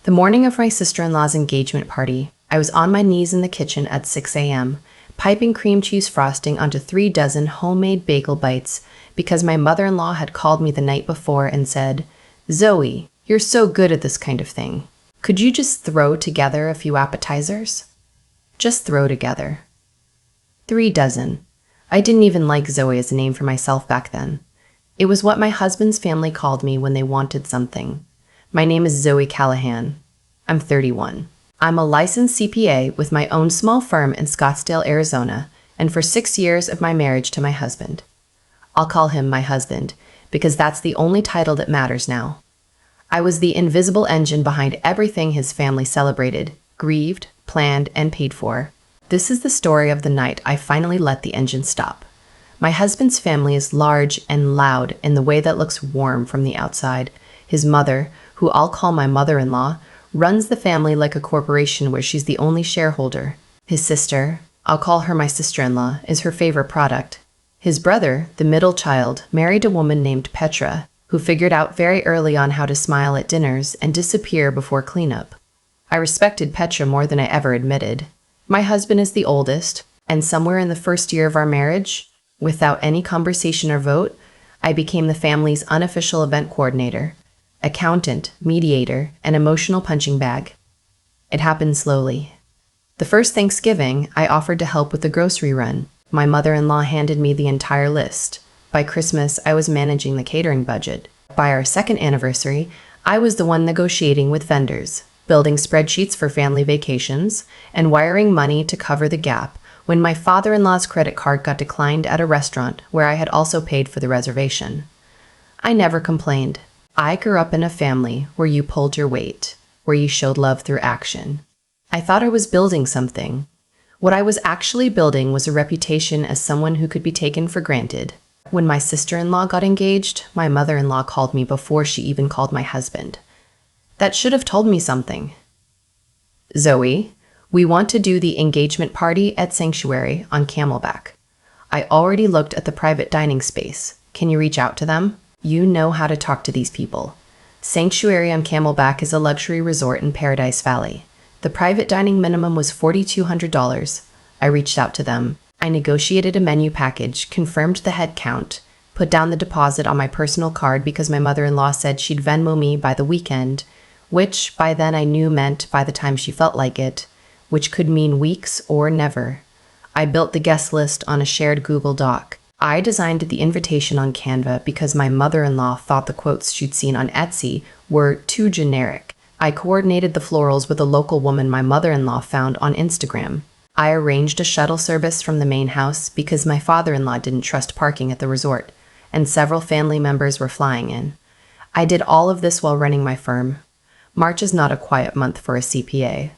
The morning of my sister-in-law's engagement party, I was on my knees in the kitchen at 6 a.m., piping cream cheese frosting onto 3 dozen homemade bagel bites because my mother-in-law had called me the night before and said, "Zoe, you're so good at this kind of thing. Could you just throw together a few appetizers?" Just throw together. 3 dozen. I didn't even like Zoe as a name for myself back then. It was what my husband's family called me when they wanted something. My name is Zoe Callahan. I'm 31. I'm a licensed CPA with my own small firm in Scottsdale, Arizona, and for 6 years of my marriage to my husband. I'll call him my husband, because that's the only title that matters now. I was the invisible engine behind everything his family celebrated, grieved, planned, and paid for. This is the story of the night I finally let the engine stop. My husband's family is large and loud in the way that looks warm from the outside. His mother, who I'll call my mother-in-law, runs the family like a corporation where she's the only shareholder. His sister, I'll call her my sister-in-law, is her favorite product. His brother, the middle child, married a woman named Petra, who figured out very early on how to smile at dinners and disappear before cleanup. I respected Petra more than I ever admitted. My husband is the oldest, and somewhere in the first year of our marriage, without any conversation or vote, I became the family's unofficial event coordinator, accountant, mediator, and emotional punching bag. It happened slowly. The first Thanksgiving, I offered to help with the grocery run. My mother-in-law handed me the entire list. By Christmas, I was managing the catering budget. By our second anniversary, I was the one negotiating with vendors, building spreadsheets for family vacations, and wiring money to cover the gap when my father-in-law's credit card got declined at a restaurant where I had also paid for the reservation. I never complained. I grew up in a family where you pulled your weight, where you showed love through action. I thought I was building something. What I was actually building was a reputation as someone who could be taken for granted. When my sister-in-law got engaged, my mother-in-law called me before she even called my husband. That should have told me something. "Zoe, we want to do the engagement party at Sanctuary on Camelback. I already looked at the private dining space. Can you reach out to them? You know how to talk to these people. Sanctuary on Camelback is a luxury resort in Paradise Valley. The private dining minimum was $4,200. I reached out to them. I negotiated a menu package, confirmed the head count, put down the deposit on my personal card because my mother-in-law said she'd Venmo me by the weekend, which by then I knew meant by the time she felt like it, which could mean weeks or never. I built the guest list on a shared Google Doc. I designed the invitation on Canva because my mother-in-law thought the quotes she'd seen on Etsy were too generic. I coordinated the florals with a local woman my mother-in-law found on Instagram. I arranged a shuttle service from the main house because my father-in-law didn't trust parking at the resort, and several family members were flying in. I did all of this while running my firm. March is not a quiet month for a CPA.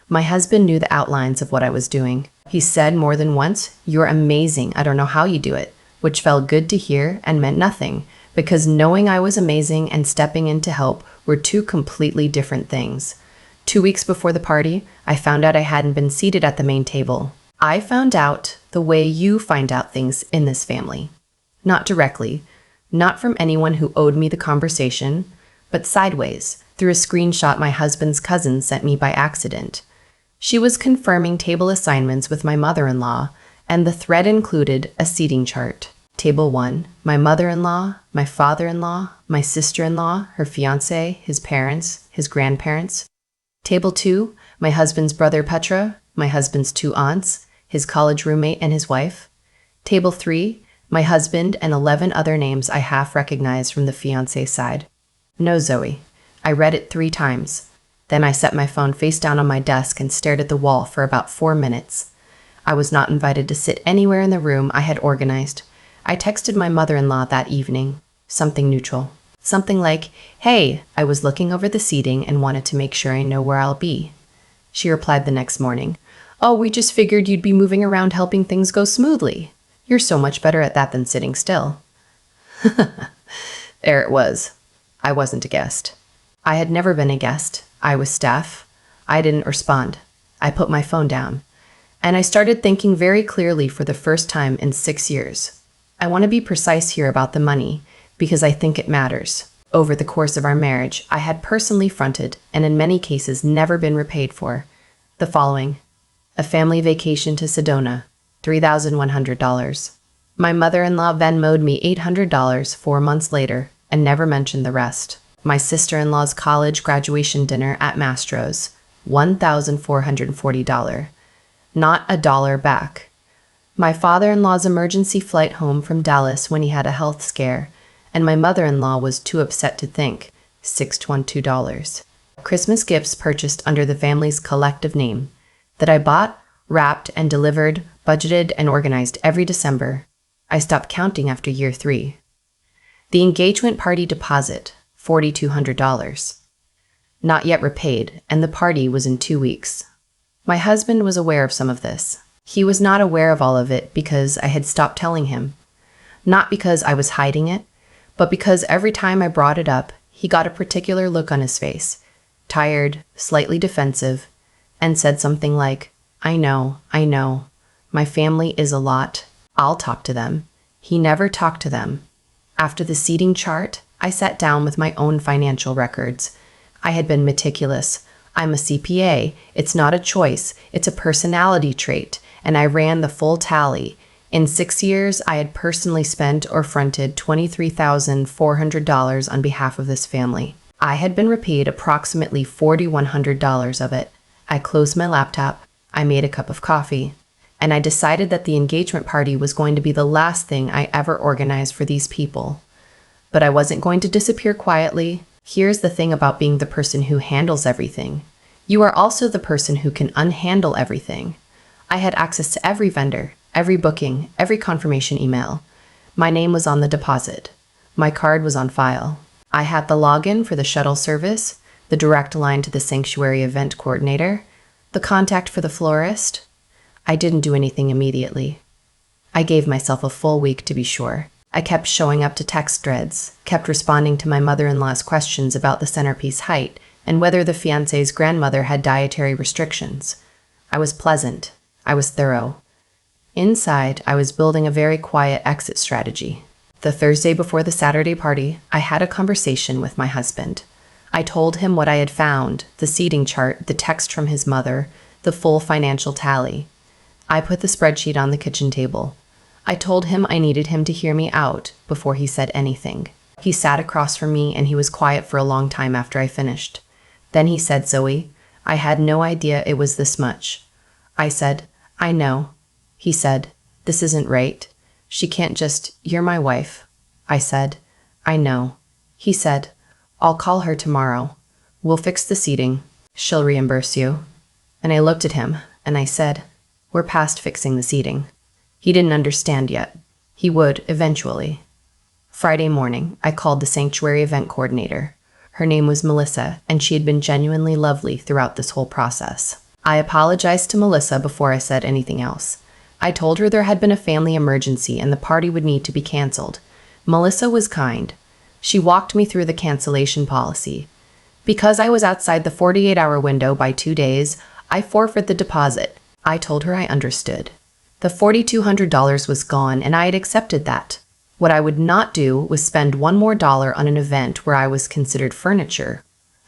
My husband knew the outlines of what I was doing. He said more than once, "You're amazing, I don't know how you do it," which felt good to hear and meant nothing, because knowing I was amazing and stepping in to help were two completely different things. 2 weeks before the party, I found out I hadn't been seated at the main table. I found out the way you find out things in this family. Not directly, not from anyone who owed me the conversation, but sideways, through a screenshot my husband's cousin sent me by accident. She was confirming table assignments with my mother-in-law, and the thread included a seating chart. Table 1, my mother-in-law, my father-in-law, my sister-in-law, her fiancé, his parents, his grandparents. Table 2, my husband's brother Petra, my husband's 2 aunts, his college roommate and his wife. Table 3, my husband and 11 other names I half recognized from the fiancé side. No, Zoe. I read it 3 times. Then I set my phone face down on my desk and stared at the wall for about 4 minutes. I was not invited to sit anywhere in the room I had organized. I texted my mother-in-law that evening. Something neutral. Something like, "Hey, I was looking over the seating and wanted to make sure I know where I'll be." She replied the next morning, "Oh, we just figured you'd be moving around helping things go smoothly. You're so much better at that than sitting still." There it was. I wasn't a guest. I had never been a guest. I was staff. I didn't respond. I put my phone down. And I started thinking very clearly for the first time in 6 years. I want to be precise here about the money, because I think it matters. Over the course of our marriage, I had personally fronted, and in many cases never been repaid for, the following: a family vacation to Sedona, $3,100. My mother-in-law Venmo'd me $800 4 months later and never mentioned the rest. My sister-in-law's college graduation dinner at Mastro's, $1,440. Not a dollar back. My father-in-law's emergency flight home from Dallas when he had a health scare, and my mother-in-law was too upset to think, $612. Christmas gifts purchased under the family's collective name that I bought, wrapped, and delivered, budgeted, and organized every December. I stopped counting after year 3. The engagement party deposit, $4,200. Not yet repaid, and the party was in 2 weeks. My husband was aware of some of this. He was not aware of all of it because I had stopped telling him. Not because I was hiding it, but because every time I brought it up, he got a particular look on his face, tired, slightly defensive, and said something like, I know, my family is a lot. I'll talk to them. He never talked to them. After the seating chart, I sat down with my own financial records. I had been meticulous. I'm a CPA. It's not a choice. It's a personality trait. And I ran the full tally. In 6 years, I had personally spent or fronted $23,400 on behalf of this family. I had been repaid approximately $4,100 of it. I closed my laptop. I made a cup of coffee. And I decided that the engagement party was going to be the last thing I ever organized for these people. But I wasn't going to disappear quietly. Here's the thing about being the person who handles everything. You are also the person who can unhandle everything. I had access to every vendor, every booking, every confirmation email. My name was on the deposit. My card was on file. I had the login for the shuttle service, the direct line to the sanctuary event coordinator, the contact for the florist. I didn't do anything immediately. I gave myself a full week to be sure. I kept showing up to text threads, kept responding to my mother-in-law's questions about the centerpiece height and whether the fiancé's grandmother had dietary restrictions. I was pleasant. I was thorough. Inside, I was building a very quiet exit strategy. The Thursday before the Saturday party, I had a conversation with my husband. I told him what I had found, the seating chart, the text from his mother, the full financial tally. I put the spreadsheet on the kitchen table. I told him I needed him to hear me out before he said anything. He sat across from me and he was quiet for a long time after I finished. Then he said, Zoe, I had no idea it was this much. I said, I know. He said, this isn't right. She can't just, you're my wife. I said, I know. He said, I'll call her tomorrow. We'll fix the seating. She'll reimburse you. And I looked at him and I said, we're past fixing the seating. He didn't understand yet. He would eventually. Friday morning, I called the sanctuary event coordinator. Her name was Melissa, and she had been genuinely lovely throughout this whole process. I apologized to Melissa before I said anything else. I told her there had been a family emergency and the party would need to be canceled. Melissa was kind. She walked me through the cancellation policy. Because I was outside the 48-hour window by 2 days, I forfeit the deposit. I told her I understood. The $4,200 was gone and I had accepted that. What I would not do was spend $1 more on an event where I was considered furniture.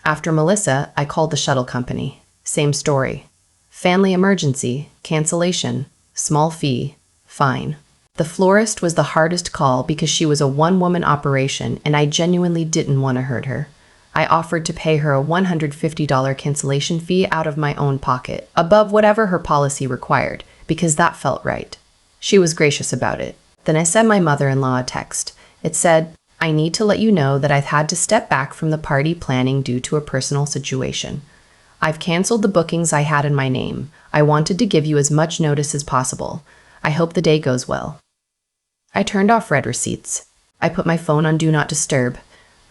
After Melissa, I called the shuttle company. Same story. Family emergency, cancellation, small fee, fine. The florist was the hardest call because she was a one-woman operation and I genuinely didn't want to hurt her. I offered to pay her a $150 cancellation fee out of my own pocket, above whatever her policy required, because that felt right. She was gracious about it. Then I sent my mother-in-law a text. It said, I need to let you know that I've had to step back from the party planning due to a personal situation. I've canceled the bookings I had in my name. I wanted to give you as much notice as possible. I hope the day goes well. I turned off read receipts. I put my phone on Do Not Disturb.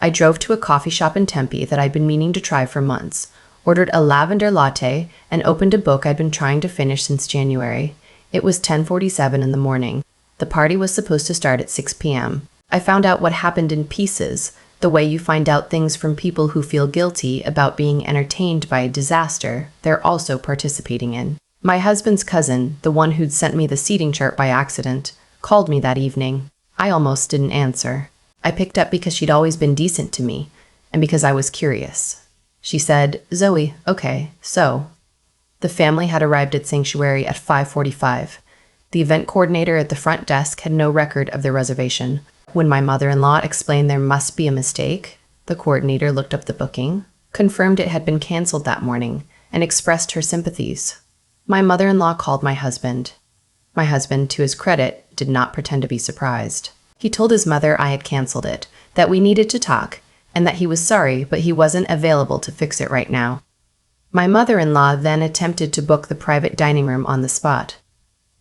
I drove to a coffee shop in Tempe that I'd been meaning to try for months, ordered a lavender latte, and opened a book I'd been trying to finish since January. It was 10:47 in the morning. The party was supposed to start at 6 p.m. I found out what happened in pieces, the way you find out things from people who feel guilty about being entertained by a disaster they're also participating in. My husband's cousin, the one who'd sent me the seating chart by accident, called me that evening. I almost didn't answer. I picked up because she'd always been decent to me, and because I was curious. She said, "Zoe, okay, so." The family had arrived at Sanctuary at 5:45. The event coordinator at the front desk had no record of their reservation. When my mother-in-law explained there must be a mistake, the coordinator looked up the booking, confirmed it had been canceled that morning, and expressed her sympathies. My mother-in-law called my husband. My husband, to his credit, did not pretend to be surprised. He told his mother I had canceled it, that we needed to talk, and that he was sorry, but he wasn't available to fix it right now. My mother-in-law then attempted to book the private dining room on the spot.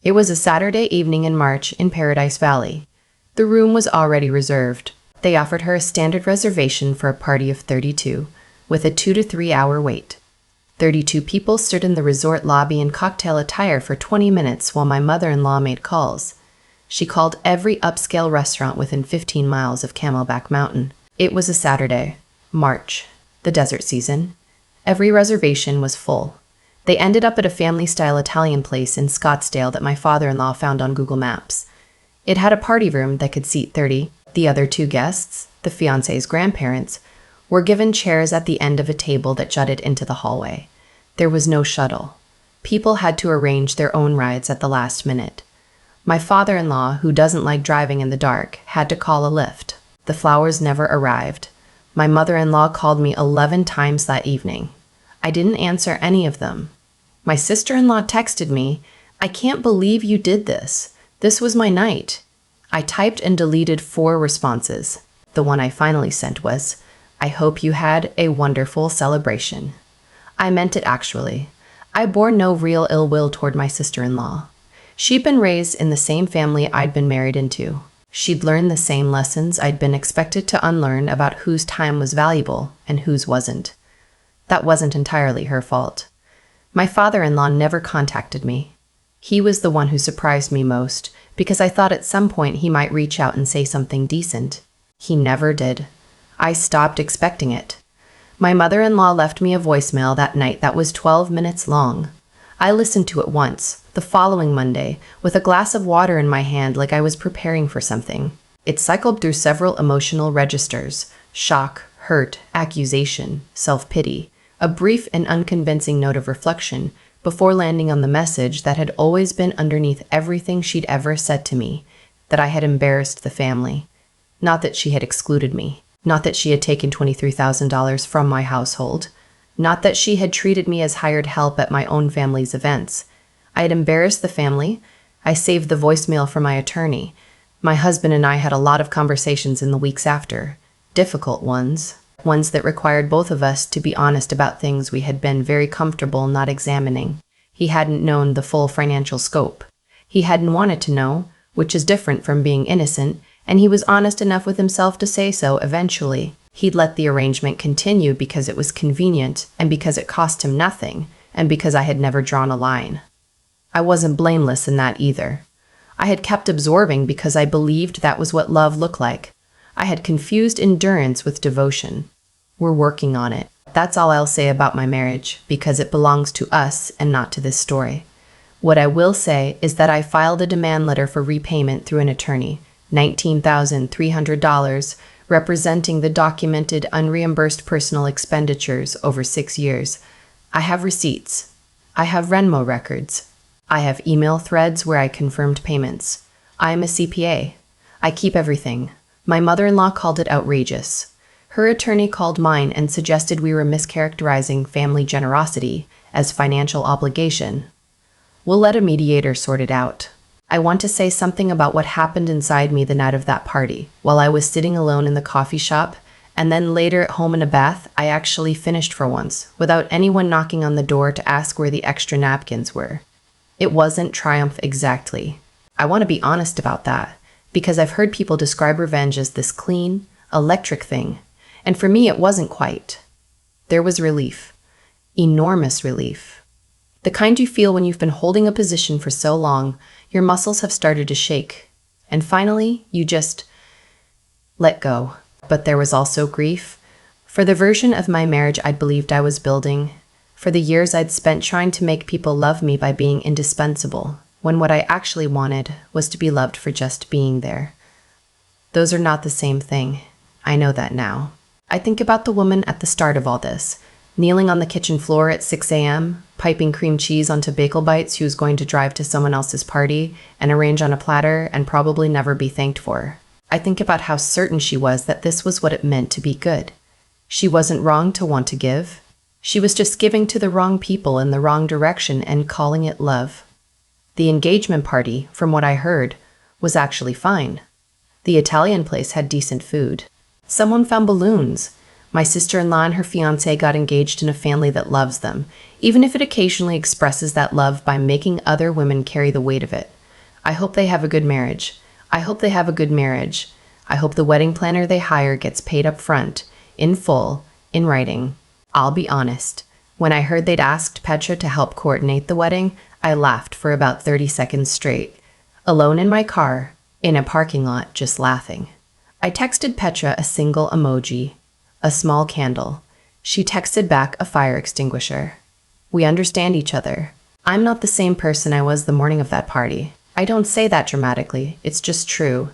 It was a Saturday evening in March in Paradise Valley. The room was already reserved. They offered her a standard reservation for a party of 32, with a 2 to 3 hour wait. 32 people stood in the resort lobby in cocktail attire for 20 minutes while my mother-in-law made calls. She called every upscale restaurant within 15 miles of Camelback Mountain. It was a Saturday, March, the desert season. Every reservation was full. They ended up at a family-style Italian place in Scottsdale that my father-in-law found on Google Maps. It had a party room that could seat 30. The other 2 guests, the fiancé's grandparents, were given chairs at the end of a table that jutted into the hallway. There was no shuttle. People had to arrange their own rides at the last minute. My father-in-law, who doesn't like driving in the dark, had to call a lift. The flowers never arrived. My mother-in-law called me 11 times that evening. I didn't answer any of them. My sister-in-law texted me, "I can't believe you did this. This was my night." I typed and deleted 4 responses. The one I finally sent was, "I hope you had a wonderful celebration." I meant it actually. I bore no real ill will toward my sister-in-law. She'd been raised in the same family I'd been married into. She'd learned the same lessons I'd been expected to unlearn about whose time was valuable and whose wasn't. That wasn't entirely her fault. My father-in-law never contacted me. He was the one who surprised me most, because I thought at some point he might reach out and say something decent. He never did. I stopped expecting it. My mother-in-law left me a voicemail that night that was 12 minutes long. I listened to it once, the following Monday, with a glass of water in my hand like I was preparing for something. It cycled through several emotional registers: shock, hurt, accusation, self-pity, a brief and unconvincing note of reflection, before landing on the message that had always been underneath everything she'd ever said to me, that I had embarrassed the family. Not that she had excluded me. Not that she had taken $23,000 from my household. Not that she had treated me as hired help at my own family's events. I had embarrassed the family. I saved the voicemail for my attorney. My husband and I had a lot of conversations in the weeks after. Difficult ones. Ones that required both of us to be honest about things we had been very comfortable not examining. He hadn't known the full financial scope. He hadn't wanted to know, which is different from being innocent, and he was honest enough with himself to say so eventually. He'd let the arrangement continue because it was convenient, and because it cost him nothing, and because I had never drawn a line. I wasn't blameless in that either. I had kept absorbing because I believed that was what love looked like. I had confused endurance with devotion. We're working on it. That's all I'll say about my marriage, because it belongs to us and not to this story. What I will say is that I filed a demand letter for repayment through an attorney, $19,300, representing the documented unreimbursed personal expenditures over 6 years. I have receipts. I have Venmo records. I have email threads where I confirmed payments. I am a CPA. I keep everything. My mother-in-law called it outrageous. Her attorney called mine and suggested we were mischaracterizing family generosity as financial obligation. We'll let a mediator sort it out. I want to say something about what happened inside me the night of that party, while I was sitting alone in the coffee shop, and then later at home in a bath. I actually finished for once, without anyone knocking on the door to ask where the extra napkins were. It wasn't triumph exactly. I want to be honest about that, because I've heard people describe revenge as this clean, electric thing, and for me it wasn't quite. There was relief. Enormous relief. The kind you feel when you've been holding a position for so long, your muscles have started to shake, and finally, you just let go. But there was also grief. For the version of my marriage I'd believed I was building, for the years I'd spent trying to make people love me by being indispensable, when what I actually wanted was to be loved for just being there. Those are not the same thing. I know that now. I think about the woman at the start of all this, kneeling on the kitchen floor at 6 a.m., piping cream cheese onto bagel bites she was going to drive to someone else's party and arrange on a platter and probably never be thanked for. I think about how certain she was that this was what it meant to be good. She wasn't wrong to want to give. She was just giving to the wrong people in the wrong direction and calling it love. The engagement party, from what I heard, was actually fine. The Italian place had decent food. Someone found balloons. My sister-in-law and her fiancé got engaged in a family that loves them, even if it occasionally expresses that love by making other women carry the weight of it. I hope they have a good marriage. I hope they have a good marriage. I hope the wedding planner they hire gets paid up front, in full, in writing. I'll be honest. When I heard they'd asked Petra to help coordinate the wedding, I laughed for about 30 seconds straight. Alone in my car, in a parking lot, just laughing. I texted Petra a single emoji, a small candle. She texted back a fire extinguisher. We understand each other. I'm not the same person I was the morning of that party. I don't say that dramatically, it's just true.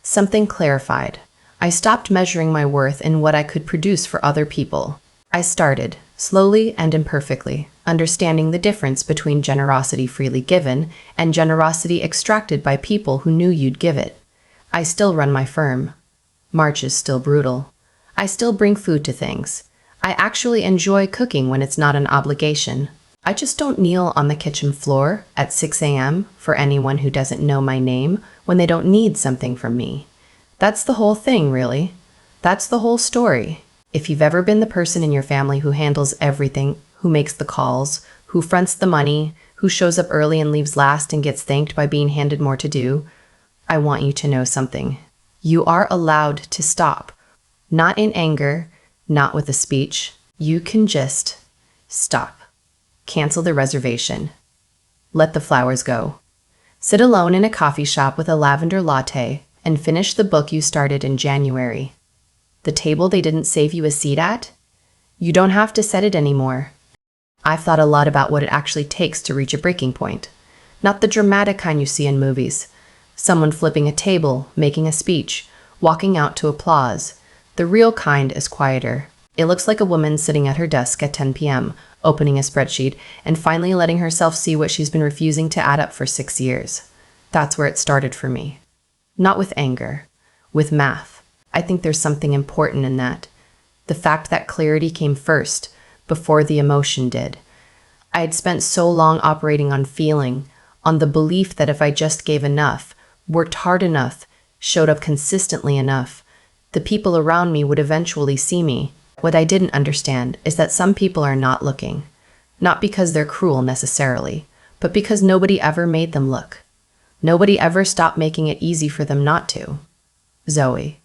Something clarified. I stopped measuring my worth in what I could produce for other people. I started, slowly and imperfectly, understanding the difference between generosity freely given and generosity extracted by people who knew you'd give it. I still run my firm. March is still brutal. I still bring food to things. I actually enjoy cooking when it's not an obligation. I just don't kneel on the kitchen floor at 6 a.m. for anyone who doesn't know my name when they don't need something from me. That's the whole thing, really. That's the whole story. If you've ever been the person in your family who handles everything, who makes the calls, who fronts the money, who shows up early and leaves last and gets thanked by being handed more to do, I want you to know something. You are allowed to stop. Not in anger, not with a speech. You can just stop. Cancel the reservation. Let the flowers go. Sit alone in a coffee shop with a lavender latte and finish the book you started in January. The table they didn't save you a seat at? You don't have to set it anymore. I've thought a lot about what it actually takes to reach a breaking point. Not the dramatic kind you see in movies. Someone flipping a table, making a speech, walking out to applause. The real kind is quieter. It looks like a woman sitting at her desk at 10 p.m., opening a spreadsheet, and finally letting herself see what she's been refusing to add up for 6 years. That's where it started for me. Not with anger, with math. I think there's something important in that. The fact that clarity came first, before the emotion did. I had spent so long operating on feeling, on the belief that if I just gave enough, worked hard enough, showed up consistently enough, the people around me would eventually see me. What I didn't understand is that some people are not looking. Not because they're cruel necessarily, but because nobody ever made them look. Nobody ever stopped making it easy for them not to. Zoe.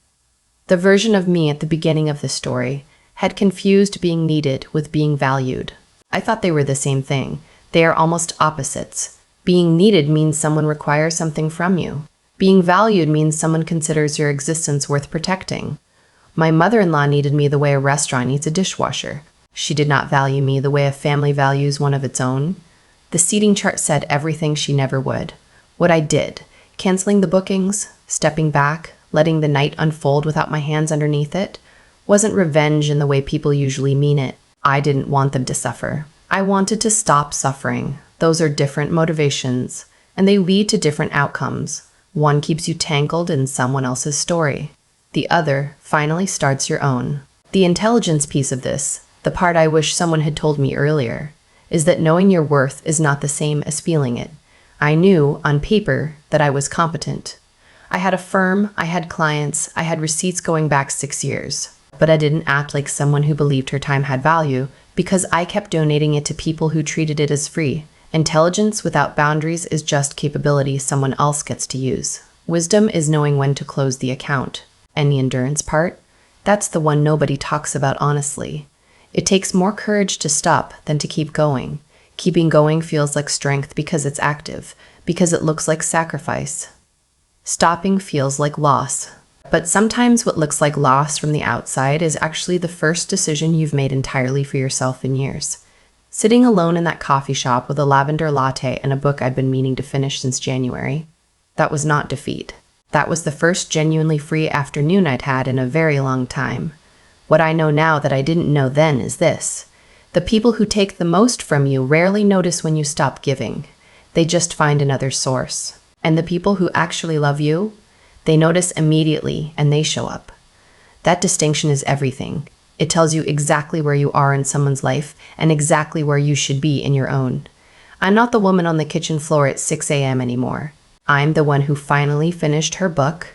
The version of me at the beginning of the story had confused being needed with being valued. I thought they were the same thing. They are almost opposites. Being needed means someone requires something from you. Being valued means someone considers your existence worth protecting. My mother-in-law needed me the way a restaurant needs a dishwasher. She did not value me the way a family values one of its own. The seating chart said everything she never would. What I did, canceling the bookings, stepping back, letting the night unfold without my hands underneath it, wasn't revenge in the way people usually mean it. I didn't want them to suffer. I wanted to stop suffering. Those are different motivations, and they lead to different outcomes. One keeps you tangled in someone else's story. The other finally starts your own. The intelligence piece of this, the part I wish someone had told me earlier, is that knowing your worth is not the same as feeling it. I knew, on paper, that I was competent. I had a firm, I had clients, I had receipts going back 6 years. But I didn't act like someone who believed her time had value because I kept donating it to people who treated it as free. Intelligence without boundaries is just capability someone else gets to use. Wisdom is knowing when to close the account. And the endurance part? That's the one nobody talks about honestly. It takes more courage to stop than to keep going. Keeping going feels like strength because it's active, because it looks like sacrifice. Stopping feels like loss. But sometimes what looks like loss from the outside is actually the first decision you've made entirely for yourself in years. Sitting alone in that coffee shop with a lavender latte and a book I'd been meaning to finish since January, that was not defeat. That was the first genuinely free afternoon I'd had in a very long time. What I know now that I didn't know then is this. The people who take the most from you rarely notice when you stop giving. They just find another source. And the people who actually love you, they notice immediately and they show up. That distinction is everything. It tells you exactly where you are in someone's life and exactly where you should be in your own. I'm not the woman on the kitchen floor at 6 a.m. anymore. I'm the one who finally finished her book,